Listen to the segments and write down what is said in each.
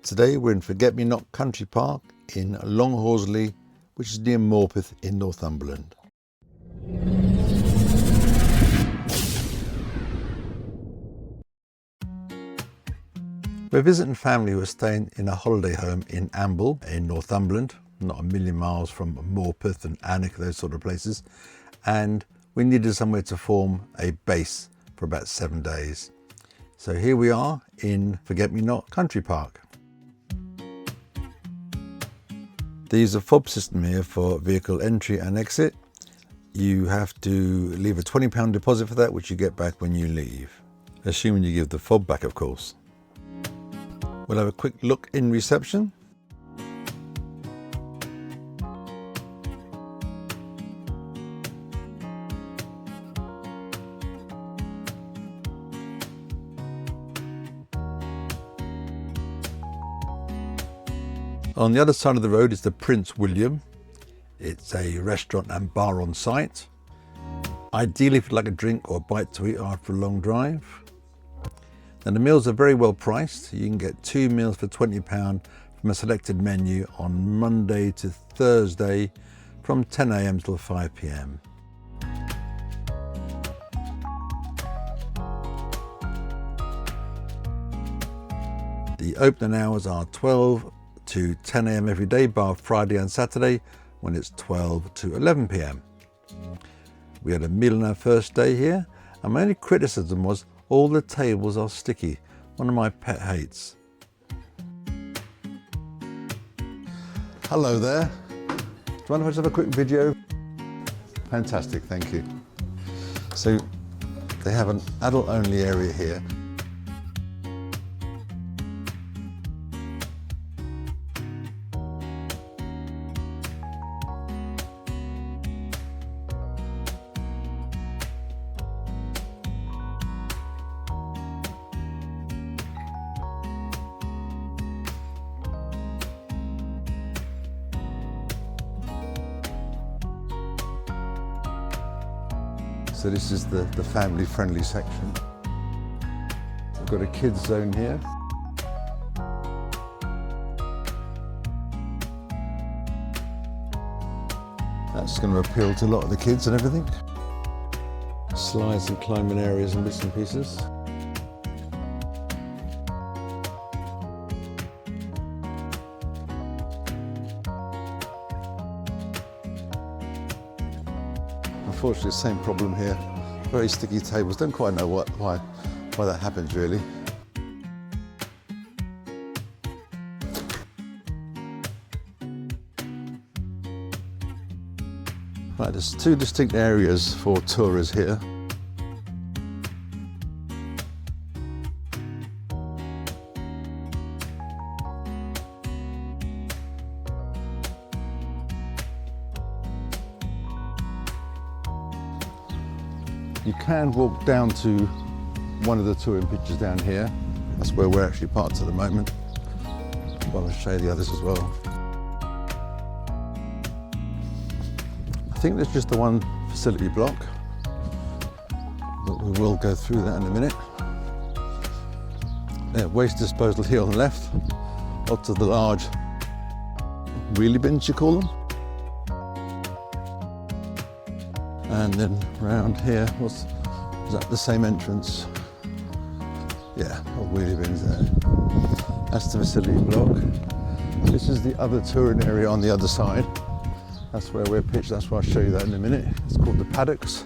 Today we're in Forget-Me-Not Country Park in Long Horsley, which is near Morpeth in Northumberland. We're visiting family who are staying in a holiday home in Amble in Northumberland, not a million miles from Morpeth and Alnwick, those sort of places, and we needed somewhere to form a base for about 7 days. So here we are in Forget-Me-Not Country Park. There's a fob system here for vehicle entry and exit. You have to leave a £20 deposit for that, which you get back when you leave, assuming you give the fob back, of course. We'll have a quick look in reception. On the other side of the road is the Prince William. It's a restaurant and bar on site. Ideally if you'd like a drink or a bite to eat after a long drive. And the meals are very well priced. You can get 2 meals for £20 from a selected menu on Monday to Thursday from 10 AM till 5 PM. The opening hours are 12 to 10 AM every day, bar Friday and Saturday when it's 12 to 11 PM. We had a meal on our first day here, and my only criticism was all the tables are sticky, one of my pet hates. Hello there. Do you mind if I just have a quick video? Fantastic, thank you. So they have an adult only area here. So this is the family-friendly section. We've got a kids zone here. That's going to appeal to a lot of the kids and everything. Slides and climbing areas and bits and pieces. Unfortunately, same problem here. Very sticky tables. Don't quite know why that happens really. Right, there's 2 distinct areas for tourers here. You can walk down to one of the touring pitches down here. That's where we're actually parked at the moment. Well, I'll show you the others as well. I think there's just the one facility block, but we will go through that in a minute. Yeah, waste disposal here on the left. Lots of the large wheelie bins, you call them. And then round here, is that the same entrance? Yeah, all wheelie bins there. That's the facility block. This is the other touring area on the other side. That's where we're pitched, that's why I'll show you that in a minute. It's called the paddocks.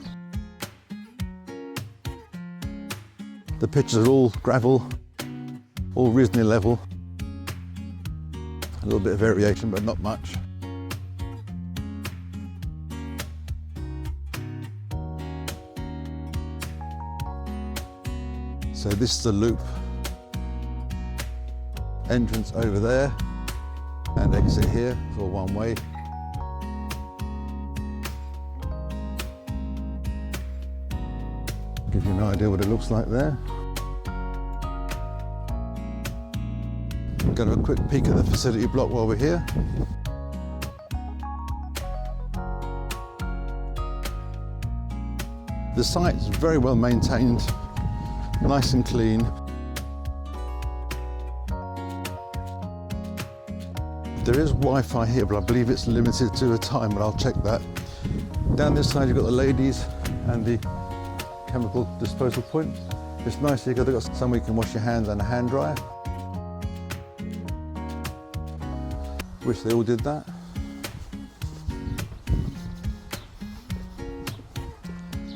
The pitches are all gravel, all reasonably level. A little bit of variation, but not much. So this is the loop. Entrance over there and exit here, it's all one way. Give you an idea what it looks like there. We're going to have a quick peek at the facility block while we're here. The site is very well maintained, nice and clean. There is Wi-Fi here, but I believe it's limited to a time, but I'll check that. Down this side, you've got the ladies and the chemical disposal point. It's nice, they've got somewhere you can wash your hands and a hand dryer. Wish they all did that.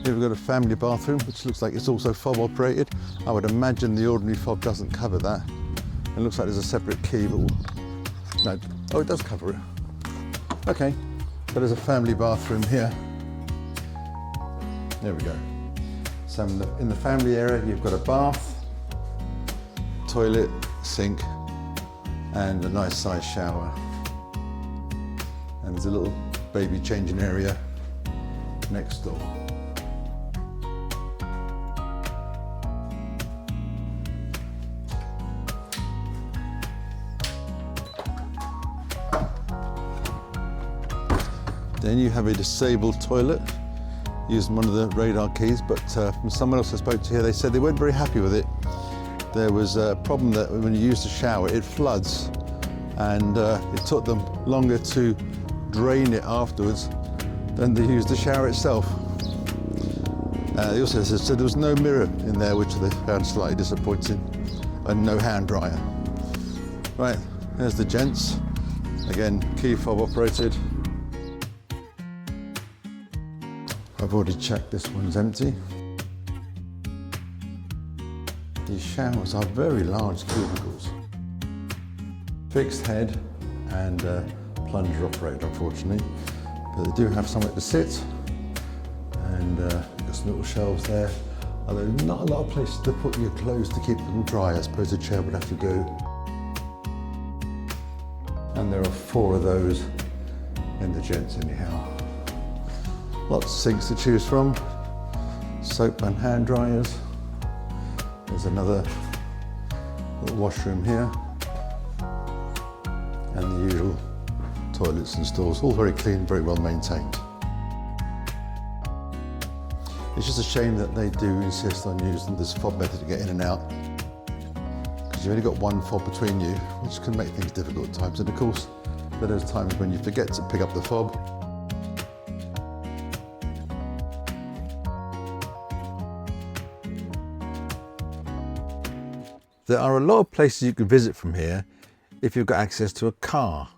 Here we've got a family bathroom, which looks like it's also fob operated. I would imagine the ordinary fob doesn't cover that. It looks like there's a separate key, but no. Oh, it does cover it. Okay, so there's a family bathroom here. There we go. So in the family area, you've got a bath, toilet, sink, and a nice sized shower. And there's a little baby changing area next door. Then you have a disabled toilet using one of the radar keys, but from someone else I spoke to here, they said they weren't very happy with it. There was a problem that when you use the shower, it floods, and it took them longer to drain it afterwards than they used the shower itself. They also said there was no mirror in there, which they found slightly disappointing, and no hand dryer. Right, there's the gents. Again, key fob operated. I've already checked this one's empty. These showers are very large cubicles. Fixed head and plunger operated, unfortunately, but they do have somewhere to sit, and got some little shelves there, although not a lot of places to put your clothes to keep them dry. I suppose a chair would have to go. And there are 4 of those in the gents anyhow. Lots of sinks to choose from, soap and hand dryers. There's another little washroom here, and the usual toilets and stalls, all very clean, very well maintained. It's just a shame that they do insist on using this fob method to get in and out, because you've only got one fob between you, which can make things difficult at times. And of course, there are times when you forget to pick up the fob. There are a lot of places you can visit from here if you've got access to a car.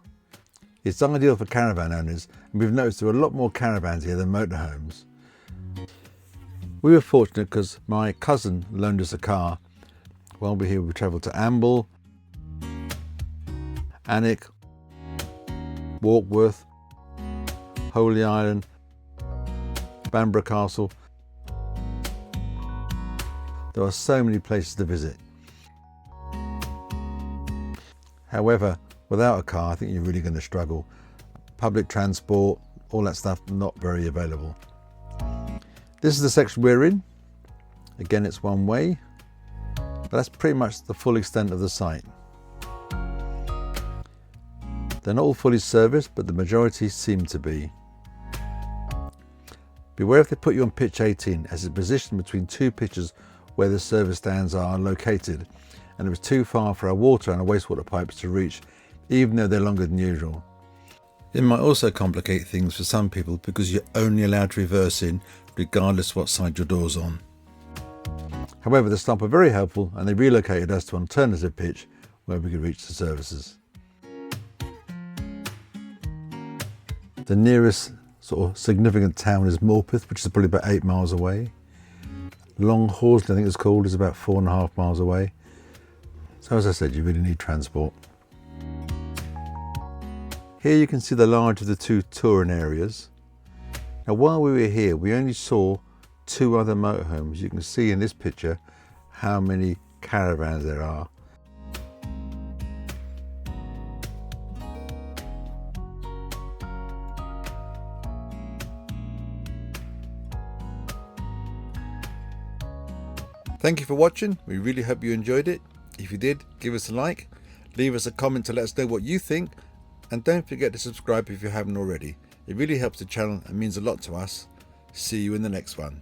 It's ideal for caravan owners, and we've noticed there are a lot more caravans here than motorhomes. We were fortunate because my cousin loaned us a car. While we're here, we travelled to Amble, Alnwick, Warkworth, Holy Island, Bamburgh Castle. There are so many places to visit. However, without a car, I think you're really going to struggle. Public transport, all that stuff, not very available. This is the section we're in. Again, it's one way, but that's pretty much the full extent of the site. They're not all fully serviced, but the majority seem to be. Beware if they put you on pitch 18, as it's positioned between 2 pitches where the service stands are located, and it was too far for our water and our wastewater pipes to reach, even though they're longer than usual. It might also complicate things for some people because you're only allowed to reverse in regardless what side your door's on. However, the staff were very helpful, and they relocated us to an alternative pitch where we could reach the services. The nearest sort of significant town is Morpeth, which is probably about 8 miles away. Long Horsley, I think it's called, is about 4.5 miles away. So as I said, you really need transport. Here you can see the larger of the 2 touring areas. Now while we were here, we only saw 2 other motorhomes. You can see in this picture how many caravans there are. Thank you for watching. We really hope you enjoyed it. If you did, give us a like, leave us a comment to let us know what you think, and don't forget to subscribe if you haven't already. It really helps the channel and means a lot to us. See you in the next one.